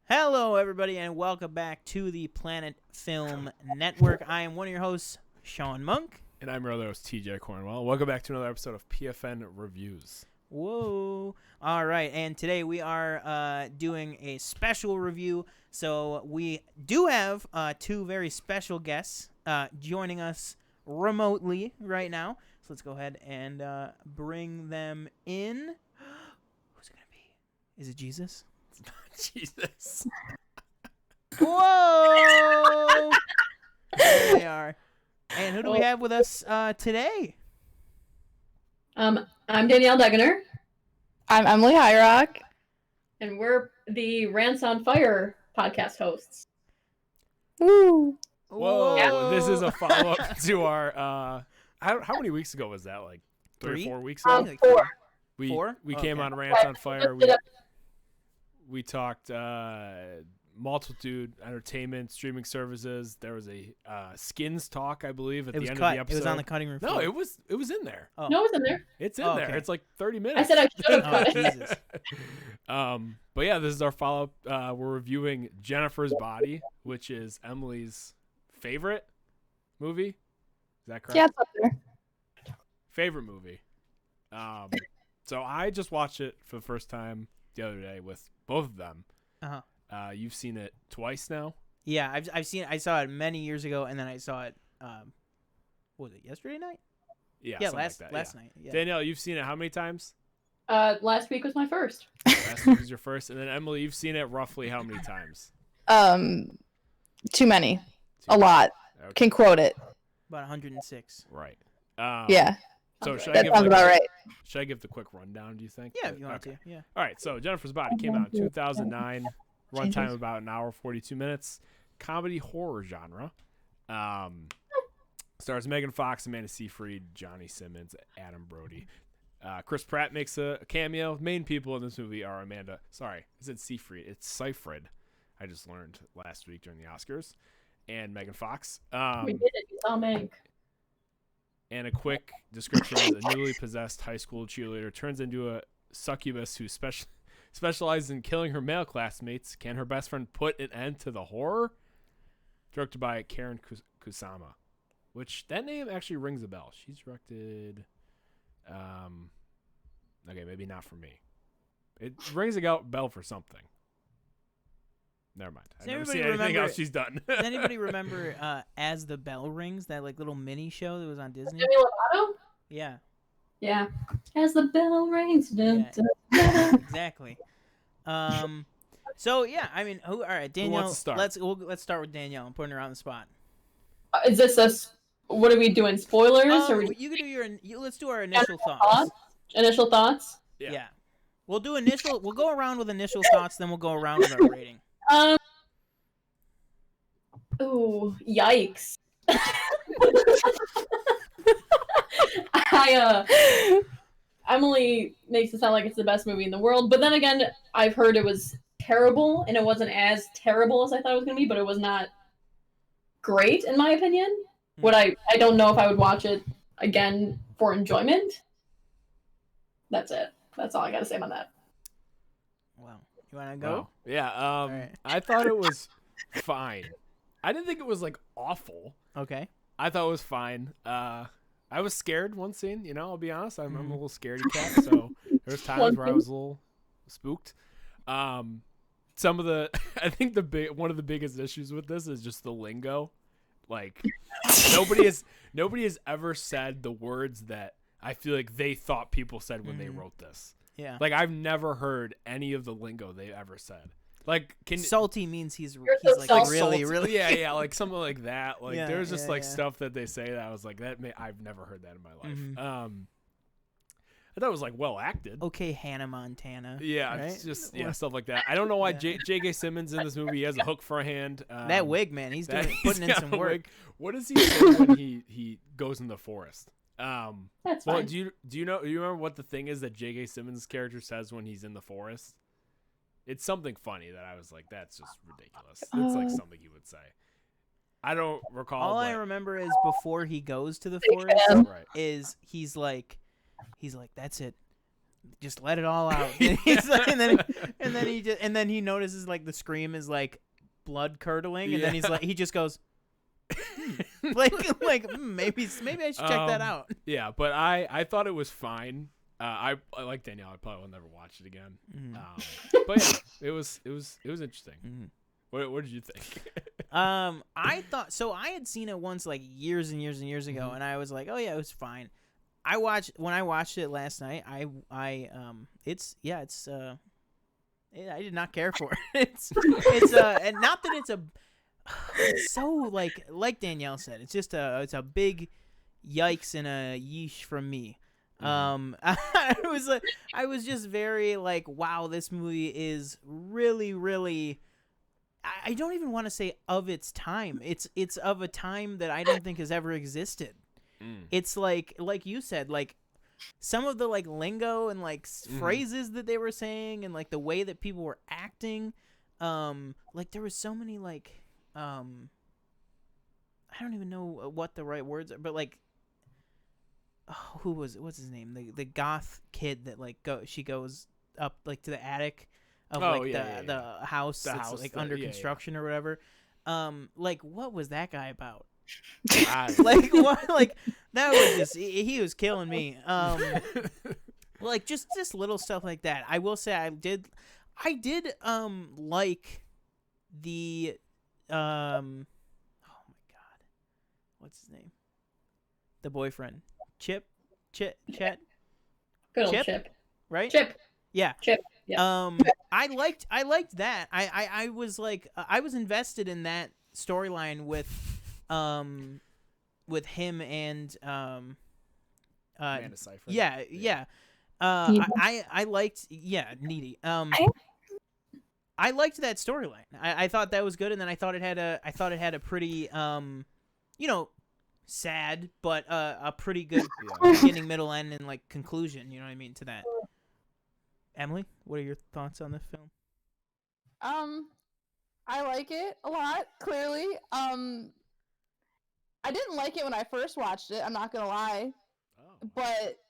Hello, everybody, and welcome back to the Planet Film Network. I am one of your hosts, Sean Monk. And I'm your other host, TJ Cornwell. Welcome back to another episode of PFN Reviews. Whoa. All right, and today we are doing a special review. So we do have two very special guests joining us remotely right now. So let's go ahead and bring them in. Who's it going to be? Is it Jesus? Jesus. Whoa! There they are. And who do we have with us today? I'm Danielle Degener. I'm Emalee Hyrock. And we're the Rants on Fire podcast hosts. Woo! Whoa. Whoa. This is a follow-up to our, how many weeks ago was that? Like 3 or 4 weeks ago? Like Four. We came Okay. on Rants on Fire. We talked multitude entertainment, streaming services. There was a Skins talk, I believe, at It the was end cut. of the episode. It was on the cutting room No, floor. it was in there. Oh. No, it's in there. It's in Oh, there. okay. It's like 30 minutes. I said I should have Oh, cut it. Jesus. But yeah, this is our follow-up. We're reviewing Jennifer's Body, which is Emilee's favorite movie. Is that correct? Yeah, it's up there. Favorite movie. So I just watched it for the first time the other day with both of them. Uh-huh. You've seen it twice now. Yeah, I've seen it. I saw it many years ago, and then I saw it, what was it, yesterday night? Yeah, Yeah, something last like that, yeah. night. Yeah. Danielle, you've seen it how many times? Last week was my first. Last week was your first, and then Emalee, you've seen it roughly how many times? Too many. Two. A lot. Okay. Can quote it. About 106. Right. Yeah, So should I that give sounds about right. Should I give the quick rundown? Do you think? Yeah, if you want Okay. to. Yeah. All right, so Jennifer's Body came out in 2009. Runtime about an hour 42 minutes. Comedy horror genre. Stars Megan Fox, Amanda Seyfried, Johnny Simmons, Adam Brody. Chris Pratt makes a cameo. Main people in this movie are Amanda. Sorry, I said Seyfried. It's Seyfried. I just learned last week during the Oscars. And Megan Fox. We did it. You saw Meg. And a quick description is a newly possessed high school cheerleader turns into a succubus who specializes in killing her male classmates. Can her best friend put an end to the horror? Directed by Karen Kusama, which that name actually rings a bell. She's directed... okay, maybe not for me. It rings a bell for something. Never mind. I've never seen anything else she's done. Does anybody remember As the Bell Rings, that like little mini show that was on Disney? Demi Lovato? Yeah. Yeah. As the bell rings. Dun, Yeah. dun. Exactly. So yeah, I mean, all right, Danielle. wants to start? Let's start with Danielle. I'm putting her on the spot. Is this what are we doing? Spoilers? or You can do let's do our initial thoughts. Initial thoughts? Yeah. We'll do initial. We'll go around with initial thoughts, then we'll go around with our rating. Ooh, yikes. Emalee makes it sound like it's the best movie in the world, but then again, I've heard it was terrible, and it wasn't as terrible as I thought it was going to be, but it was not great, in my opinion. Would I don't know if I would watch it again for enjoyment. That's it. That's all I got to say about that. Wow. You want to go? Wow. Yeah. right. I thought it was fine. I didn't think it was like awful. Okay. I thought it was fine. I was scared one scene, I'll be honest. I'm a little scaredy cat, so there's times where I was a little spooked. Some of the I think one of the biggest issues with this is just the lingo. Like nobody has ever said the words that I feel like they thought people said when they wrote this. Yeah. Like I've never heard any of the lingo they ever said. Like salty means he's so like salty. really, really. yeah, like something like that. Like Yeah, there's just yeah, like yeah. stuff that they say that I was like I've never heard that in my life. Mhm. I thought it was like well acted. Okay, Hannah Montana. Yeah, right? it's just stuff like that. I don't know why Yeah. J.K. Simmons in this movie he has a hook for a hand. That wig, man, he's putting in got some a work. wig. What does he say when he goes in the forest? That's Well, fine. do you remember what the thing is that J.K. Simmons' character says when he's in the forest? It's something funny that I was like, that's just ridiculous. It's like something he would say. I don't recall. All I but- remember is before he goes to the Big forest, fan. Right. is he's like, that's it. just let it all out. And, he's like, and then he notices like the scream is like blood curdling, and then he just goes. Maybe I should check that out. Yeah, but I thought it was fine. I like Danielle. I probably will never watch it again. But yeah, it was interesting. Mm-hmm. What did you think? I thought so. I had seen it once, like years and years and years ago, and I was like, oh yeah, it was fine. When I watched it last night. I did not care for it. It's and not that it's so like Danielle said, it's a big yikes and a yeesh from me. I was just very like, wow, this movie is really, really. I don't even want to say of its time. It's of a time that I don't think has ever existed. It's like you said, like some of the like lingo and like phrases that they were saying and like the way that people were acting. Like there was so many like. I don't even know what the right words are, but like, who was it? What's his name? The goth kid that like she goes up like to the attic of the house that's like under construction or whatever. Like what was that guy about? Like what? Like that was just he was killing me. Like just little stuff like that. I will say I did like the oh my god, what's his name? The boyfriend, Chet. Good old Chip. Right? Chip. Yeah. Chip. Yeah. I liked that. I was like I was invested in that storyline with him and Amanda Seyfried. Yeah. I liked Needy. I liked that storyline. I thought that was good, and then I thought it had a pretty sad but a pretty good beginning, middle, end, and like conclusion. You know what I mean to that. Emalee, what are your thoughts on the film? I like it a lot. Clearly, I didn't like it when I first watched it. I'm not gonna lie, but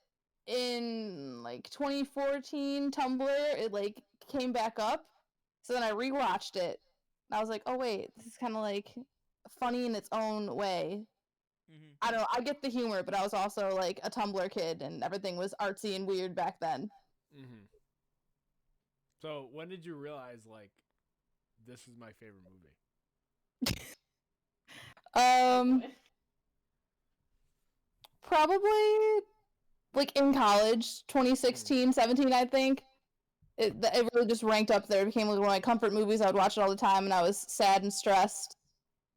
in like 2014 Tumblr, it like came back up. So then I rewatched it, and I was like, oh wait, this is kind of like funny in its own way. Mm-hmm. I don't know, I get the humor, but I was also like a Tumblr kid, and everything was artsy and weird back then. Mm-hmm. So when did you realize, like, this is my favorite movie? Probably, like, in college, 2016, 17, I think. It really just ranked up there. It became like one of my comfort movies. I would watch it all the time, and I was sad and stressed.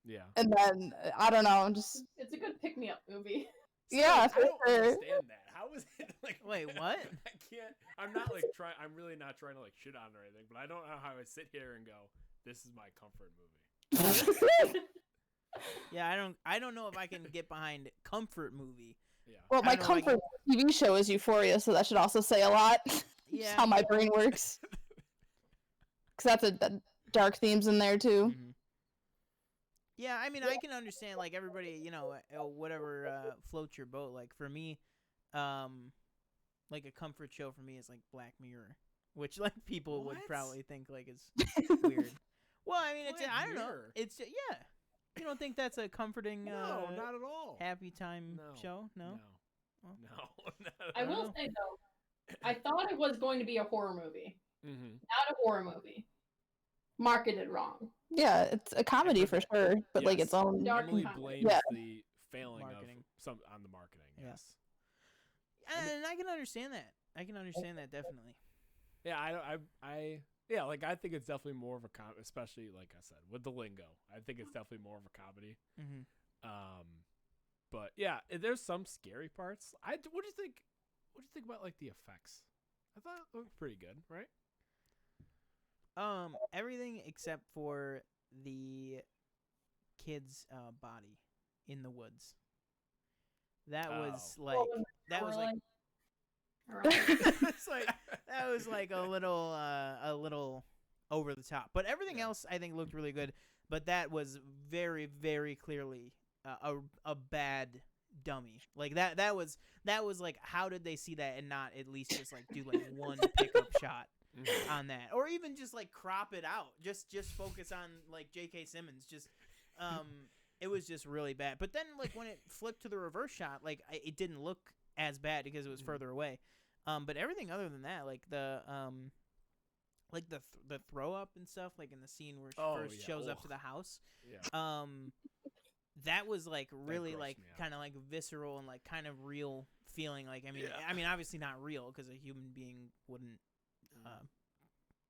Yeah. And then, I don't know, just... It's a good pick-me-up movie. Yeah, I don't understand that. How is it like? Wait, what? I can't. I'm not like trying. I'm really not trying to like shit on or anything. But I don't know how I sit here and go, "This is my comfort movie." Yeah, I don't know if I can get behind comfort movie. Yeah. Well, my comfort TV show is Euphoria, so that should also say a lot. Yeah. That's how my brain works. Because that's a dark themes in there too. Mm-hmm. Yeah, I mean, I can understand, like, everybody, whatever floats your boat. Like, for me, like, a comfort show for me is, like, Black Mirror, which, like, people would probably think, like, is weird. Well, I mean, I don't know. It's, yeah. You don't think that's a comforting, no, not at all. happy time show? No? Well, no. I will say, though, I thought it was going to be a horror movie. Mm-hmm. Not a horror movie. Marketed wrong. Yeah, it's a comedy for sure, but like its own. Emalee blames the failing marketing. of some on the marketing. Yes, and I can understand that. I can understand that definitely. Yeah, I think it's definitely more of a especially like I said with the lingo. I think it's definitely more of a comedy. Mm-hmm. But yeah, there's some scary parts. What do you think? What do you think about like the effects? I thought it looked pretty good, right? Everything except for the kid's body in the woods. That was like that was like a little over the top. But everything else I think looked really good. But that was very, very clearly a bad dummy. Like that was like, how did they see that and not at least just like do like one pickup shot on that, or even just like crop it out, just focus on like J.K. Simmons. Just it was just really bad. But then like when it flipped to the reverse shot, like it didn't look as bad because it was further away. But everything other than that, like the throw up and stuff, like in the scene where she first shows up to the house. Yeah. That was like really like kind of like visceral and like kind of real feeling. Like I mean obviously not real because a human being wouldn't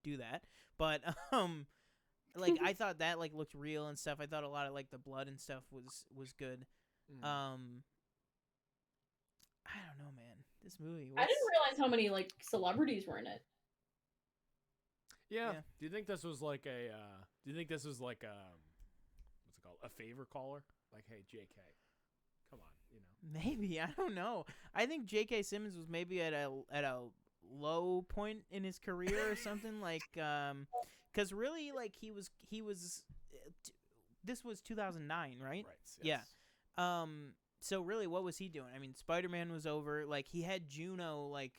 do that. But like I thought that like looked real and stuff. I thought a lot of like the blood and stuff was good. I don't know, man. This movie. I didn't realize how many like celebrities were in it. Yeah. Do you think this was like a? Do you think this was like what's it called? A favor caller? Like, hey, JK, come on, you know. Maybe, I don't know. I think J.K. Simmons was maybe at a low point in his career or something, like because really like he was this was 2009, right? Right. Yes. Yeah. So really, what was he doing? I mean, Spider-Man was over. Like he had Juno like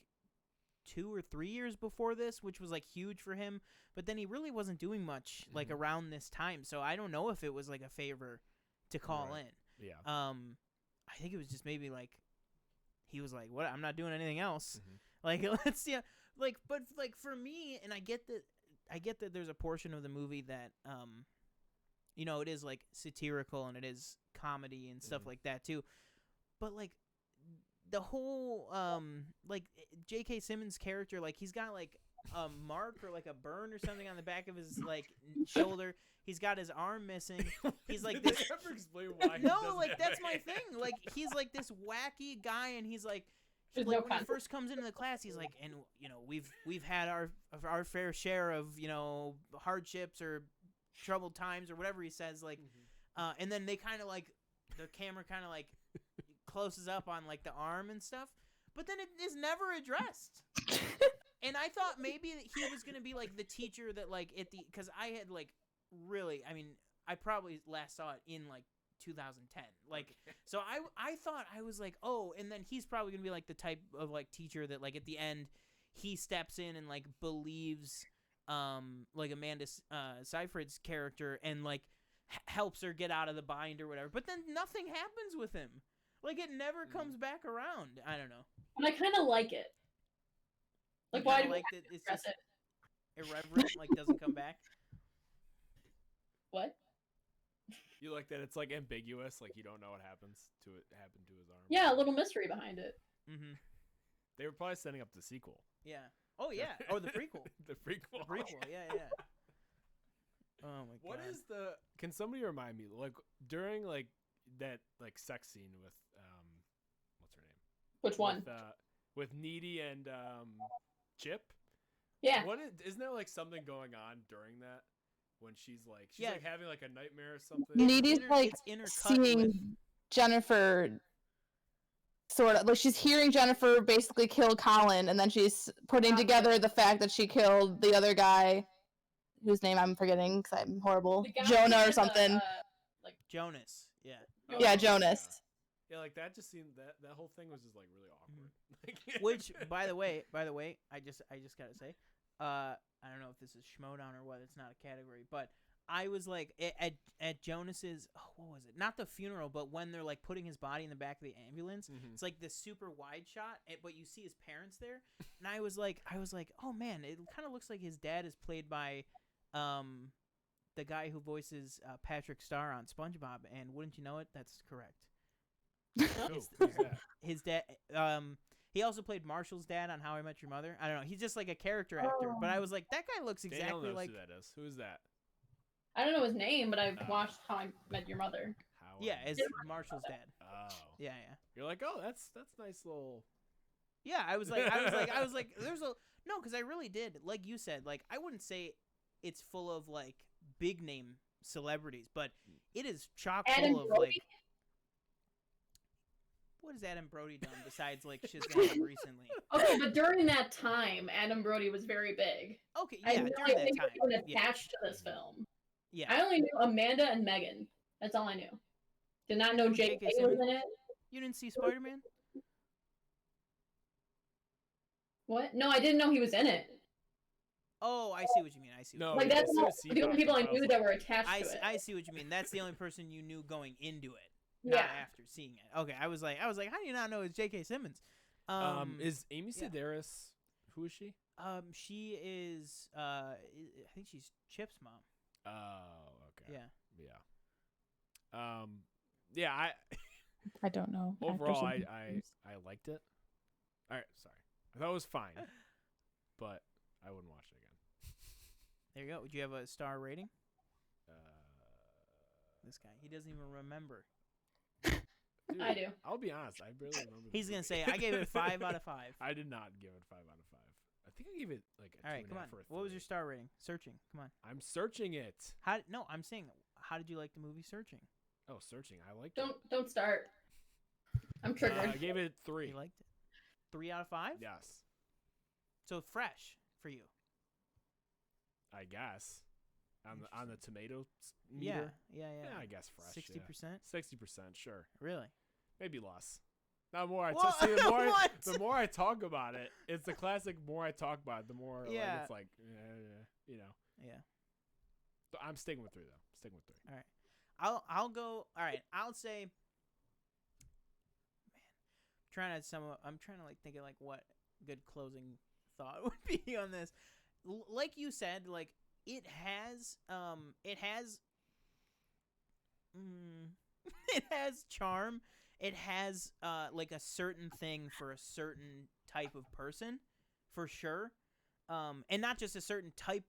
2 or 3 years before this, which was like huge for him. But then he really wasn't doing much like around this time. So I don't know if it was like a favor to call in. Yeah. I think it was just maybe like he was like, "What? I'm not doing anything else." Like let's like, but like for me, and I get that there's a portion of the movie that you know, it is like satirical and it is comedy and stuff like that too. But like the whole like J.K. Simmons character, like he's got like a mark or like a burn or something on the back of his like shoulder. He's got his arm missing. He's like this. Did they ever explain why? No, like that's my thing. Like he's like this wacky guy, and he's like when he first comes into the class, he's like, and you know, we've had our fair share of, you know, hardships or troubled times or whatever he says, like, and then they kind of like the camera kind of like closes up on like the arm and stuff, but then it is never addressed. And I thought maybe that he was gonna be like the teacher that like at the, because I had like really, I mean, I probably last saw it in like 2010, like so I thought, I was like, oh, and then he's probably gonna be like the type of like teacher that like at the end he steps in and like believes like Amanda Seyfried's character and like helps her get out of the bind or whatever, but then nothing happens with him. Like it never comes back around. I don't know. And I kind of like it. Like why do we have to it's address just it? irreverent, like doesn't come back. What? You like that it's like ambiguous, like you don't know what happened to his arm. Yeah, a little mystery behind it. They were probably setting up the sequel. Yeah. Oh yeah. Or the prequel. The prequel. The prequel. Yeah. Oh my god. What is the? Can somebody remind me? Like during like that like sex scene with what's her name? Which one? With Needy and Chip. Yeah. Isn't there like something going on during that when she's like having like a nightmare or something? Needy's like seeing Jennifer, sort of like she's hearing Jennifer basically kill Colin, and then she's putting together the fact that she killed the other guy, whose name I'm forgetting because I'm horrible, Jonah or something. Like Jonas. Yeah. Yeah, Jonas. Yeah, like that just seemed that whole thing was just like really awkward. Which, by the way, I just gotta say, I don't know if this is Schmodown or what. It's not a category, but I was like at Jonas's, what was it? Not the funeral, but when they're like putting his body in the back of the ambulance. It's like this super wide shot, but you see his parents there, and I was like, oh man, it kind of looks like his dad is played by, the guy who voices Patrick Star on SpongeBob, and wouldn't you know it, that's correct. Who's that? His dad. He also played Marshall's dad on How I Met Your Mother. I don't know. He's just like a character actor, but I was like, that guy looks exactly Danielle knows like. Who that is? Who is that? I don't know his name, but I've watched How I Met Your Mother. As Marshall's dad. Oh. Yeah. You're like, oh, that's nice little. Yeah, I was like, there's a no, because I really did, like you said, like I wouldn't say it's full of like big name celebrities, but it is chock full of like. What has Adam Brody done besides like Shazam recently? Okay, but during that time, Adam Brody was very big. Okay, yeah, during that time. He was attached to this film. Yeah. I only knew Amanda and Megan. That's all I knew. Did not know J.K. was in it. You didn't see Spider-Man? What? No, I didn't know he was in it. Oh, I see what you mean. I see. No, Like, yeah, that's as soon not as he the only popped people up, I I was knew like, that were attached to it. I see what you mean. That's the only person you knew going into it, not Yeah. after seeing it. Okay, I was like, how do you not know it's J.K. Simmons? Is Amy Sedaris? Who is she? She is. I think she's Chip's mom. Oh, okay. Yeah. Yeah. I don't know. Overall, actors I liked it. All right, sorry. I thought it was fine, but I wouldn't watch it again. There you go. Would you have a star rating? Uh, This guy, he doesn't even remember. dude, I do. I'll be honest. I barely remember. He's gonna say, I gave it 5 out of 5. I did not give it 5 out of 5. I think I gave it like a All right, 2.5 come on. or a 3. What was your star rating? Searching. Come on. I'm searching it. No, I'm saying, how did you like the movie Searching? Oh, searching. I liked it. Don't start. I'm triggered. I gave it 3. You liked it? 3 out of 5? Yes, So fresh for you. I guess. On the tomato meter. Yeah. Yeah, I guess fresh. 60%? 60%, sure. Really? Maybe less. Now, the more What? the more I talk about it, it's the classic. More I talk about it, the more Yeah. like, it's like, you know. Yeah. But I'm sticking with 3 though. Sticking with 3. All right. I'll go. All right. I'll say. Man, I'm trying to like think of like what good closing thought would be on this. Like you said, like it has it has charm. It has like a certain thing for a certain type of person, for sure. And not just a certain type,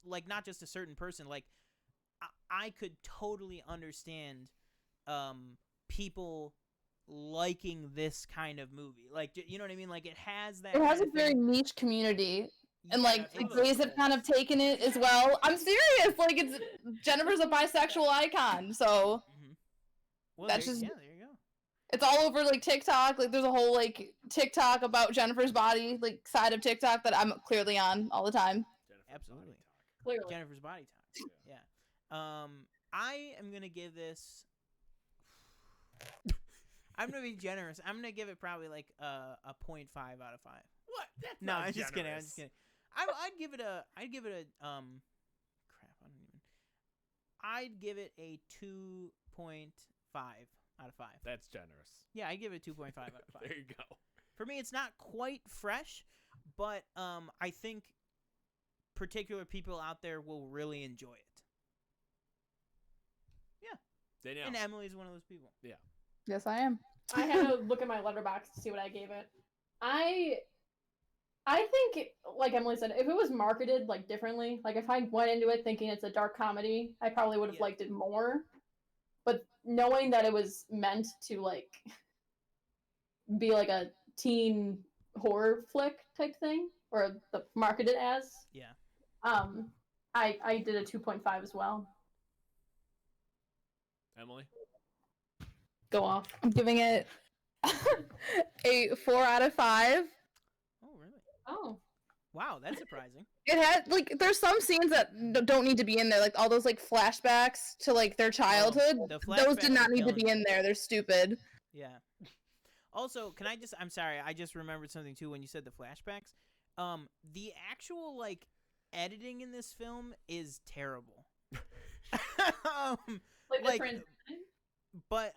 like not just a certain person. Like I could totally understand people liking this kind of movie. Like, you know what I mean? Like it has that. It has kind a of very thing. niche community. And Yeah, like the totally. gays have kind of taken it as well. I'm serious. Like Jennifer's a bisexual icon, so Mhm. Well, That's there just- there you go. it's all over like TikTok. Like there's a whole like TikTok about Jennifer's body, like side of TikTok that I'm clearly on all the time. Absolutely. Clearly. Jennifer's Body Talk. Yeah. I am gonna give this. I'm gonna be generous. I'm gonna give it probably like a 0.5 out of 5. What? That's No, not I'm just kidding. I'm generous. just kidding. I'd give it a crap. I'd give it a 2.5 out of 5. That's generous. Yeah, I'd give it a 2.5 out of 5. There you go. For me, it's not quite fresh, but I think particular people out there will really enjoy it. Yeah. Danielle. And Emilee's one of those people. Yeah. Yes, I am. I had to look at my letterbox to see what I gave it. I think, like Emalee said, if it was marketed like differently, like if I went into it thinking it's a dark comedy, I probably would have Yeah. liked it more. But knowing that it was meant to like be like a teen horror flick type thing, or the marketed as, Yeah. I did a 2.5 as well. Emalee. Go off. I'm giving it a 4 out of 5. Oh, really? Oh. Wow, that's surprising. It had like there's some scenes that don't need to be in there, like all those like flashbacks to like their childhood. the Those did flashbacks not are need to killing be in there. They're stupid. Yeah. Also, I'm sorry, I just remembered something too when you said the flashbacks. The actual like editing in this film is terrible. Like the Like, transition? But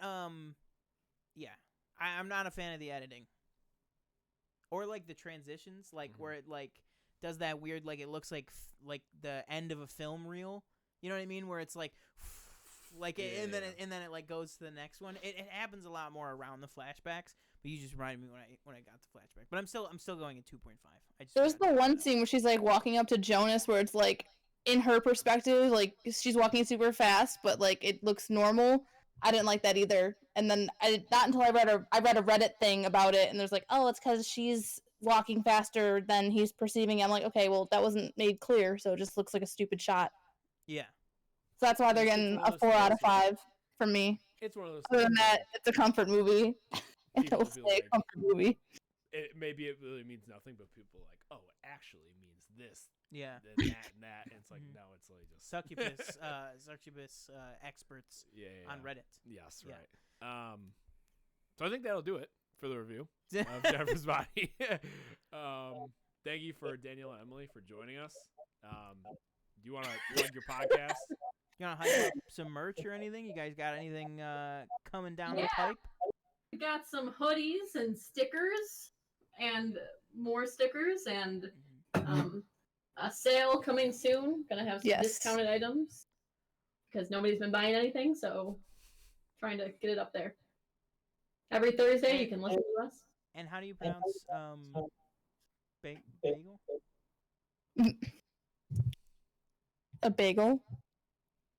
yeah, I'm not a fan of the editing, or like the transitions, like where it like does that weird, like it looks like the end of a film reel. You know what I mean? Where it's like and then it like goes to the next one. It happens a lot more around the flashbacks. But you just reminded me when I got the flashback. But I'm still going at 2.5. There's the one scene where she's like walking up to Jonas, where it's like in her perspective, like she's walking super fast, but like it looks normal. I didn't like that either. And then not until I read a Reddit thing about it, and there's like, oh, it's because she's walking faster than he's perceiving. I'm like, okay, well, that wasn't made clear, so it just looks like a stupid shot. Yeah. So that's why they're It's getting one of a those 4 out of things where- 5 from me. It's one of those Other than things that, where it's a comfort movie. People It'll will say be like- comfort movie. maybe it really means nothing, but people are like, oh, it actually means this, Yeah. then that, and that. And it's like, no, it's like just Succubus experts yeah, on Reddit. Yes, Yeah. right. So I think that'll do it for the review of Jennifer's Body. Thank you for Danielle and Emalee for joining us. Do you want to plug your podcast? You want to hype up some merch or anything? You guys got anything coming down the pipe? We got some hoodies and stickers and more stickers and a sale coming soon. Gonna have some discounted items because nobody's been buying anything, so trying to get it up there. Every Thursday you can listen to us. And how do you pronounce bagel? A bagel.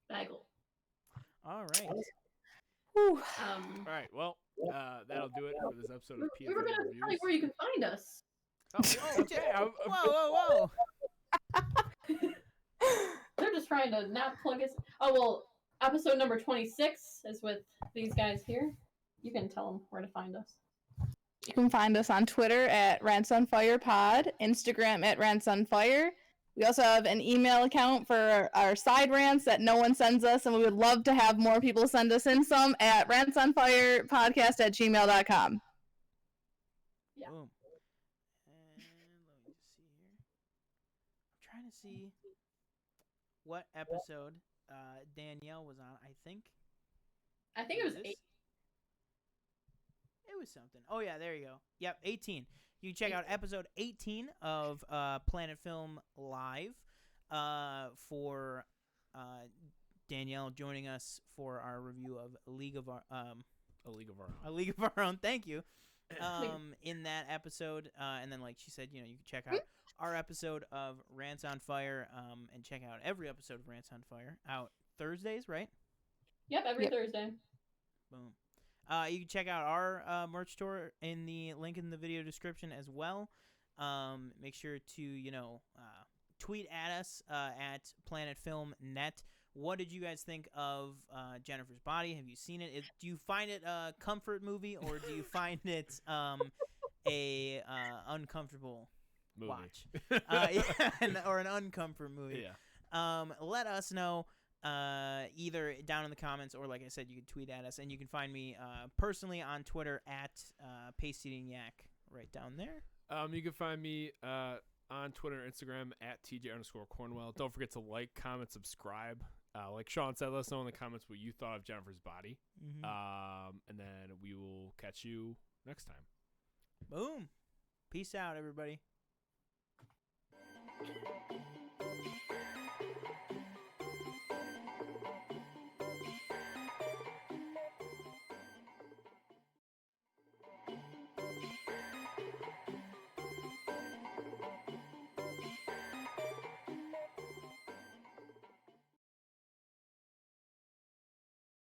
Bagel. All right. All right. Well, that'll do it for this episode of PFNReviews. We were going to tell you where you can find us. Oh, okay. Whoa. They're just trying to not plug us. Oh, well, episode number 26 is with these guys here. You can tell them where to find us. You can find us on Twitter at Rants on Fire Pod, Instagram at Rants on Fire. We also have an email account for our side rants that no one sends us, and we would love to have more people send us in some at rantsonfirepodcast@gmail.com. Yeah. Boom. And let me just see here. I'm trying to see what episode Danielle was on. I think it was 8. It was something. Oh, yeah, there you go. Yep, 18. You can check out episode 18 of Planet Film Live for Danielle joining us for our review of A League of Our Own. Thank you. In that episode, and then like she said, you can check out our episode of Rants on Fire, and check out every episode of Rants on Fire out Thursdays, right? Yep, every Thursday. Boom. You can check out our merch store in the link in the video description as well. Make sure to, tweet at us at PlanetFilmNet. What did you guys think of Jennifer's Body? Have you seen it? Do you find it a comfort movie, or do you find it a uncomfortable watch? Or an uncomfort movie? Yeah. Let us know. Either down in the comments, or like I said, you can tweet at us, and you can find me personally on Twitter at PasteEatingYak, right down there. You can find me on Twitter and Instagram at TJ_Cornwell. Don't forget to like, comment, subscribe. Like Sean said, let us know in the comments what you thought of Jennifer's Body. And then we will catch you next time. Boom. Peace out, everybody.